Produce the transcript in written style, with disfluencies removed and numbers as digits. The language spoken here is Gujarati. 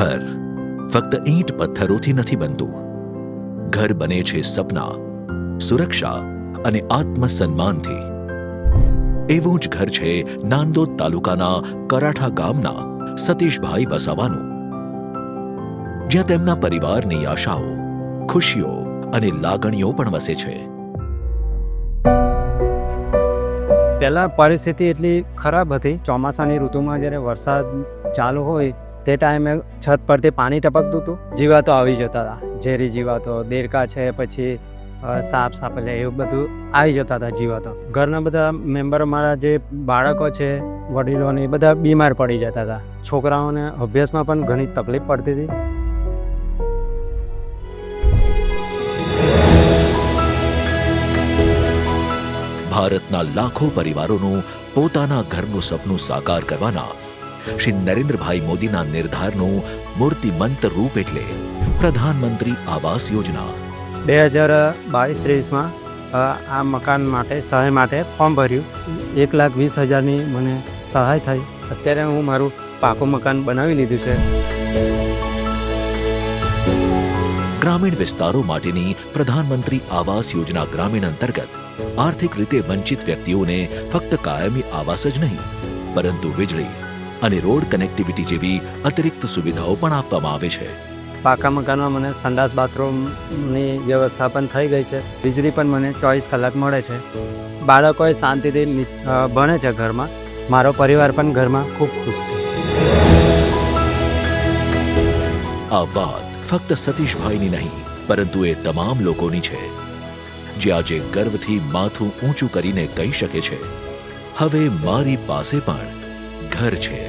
ઘર ફક્ત ઈંટ પથ્થરોથી નથી બનતું. ઘર બને છે સપના, સુરક્ષા અને આત્મસન્માનથી. એવું જ ઘર છે નાંદોદ તાલુકાના કરાઠા ગામના સતીશભાઈ વસાવાનું, જ્યાં તેમના પરિવારની આશાઓ, ખુશીઓ અને લાગણીઓ પણ વસે છે. પહેલાં પરિસ્થિતિ એટલી ખરાબ હતી. ચોમાસાની ઋતુમાં જ્યારે વરસાદ ચાલુ હોય તે ટાઈમે છત પરથી પાણી ટપકતું હતું. જીવાતો આવી જતા હતા, ઝેરી જીવાતો, દેડકા છે, પછી સાપ સાપલે એવું બધું આવી જતા હતા જીવાતો. ઘરના બધા મેમ્બર મારા જે બાળકો છે, વડીલોને એ બધા બીમાર પડી જતા હતા. છોકરાઓને અભ્યાસમાં પણ ઘણી તકલીફ પડતી હતી. ભારતના લાખો પરિવારોનું પોતાના ઘરનું સપનું સાકાર કરવાના શ્રી નરેન્દ્રભાઈ મોદીના નિર્ધારનું મૂર્તિમંત રૂપ એટલે પ્રધાનમંત્રી આવાસ યોજના. 2022-23માં આ મકાન માટે સહાય માટે ફોર્મ ભર્યું. 1,20,000ની મને સહાય થઈ. અત્યારે હું મારું પાકું મકાન બનાવી લીધું છે. ગ્રામીણ વિસ્તારો માટેની પ્રધાનમંત્રી આવાસ યોજના ગ્રામીણ અંતર્ગત આર્થિક રીતે વંચિત વ્યક્તિઓને ફક્ત કાયમી આવાસ જ નહીં, પરંતુ વીજળી અને રોડ કનેક્ટિવિટી જેવી અતિરિક્ત સુવિધાઓ પણ આપવામાં આવે છે. પાકા મકાનમાં મને સંડાસ બાથરૂમની વ્યવસ્થા પણ થઈ ગઈ છે. વીજળી પણ મને 24 કલાક મળે છે. બાળકોએ શાંતિથી ભણે છે ઘરમાં. મારો પરિવાર પણ ઘરમાં ખૂબ ખુશ છે. આ વાત ફક્ત સતીશભાઈની નહીં, પરંતુ એ તમામ લોકોની છે જે આજે ગર્વથી માથું ઊંચું કરીને કહી શકે છે, હવે મારી પાસે પણ ઘર છે.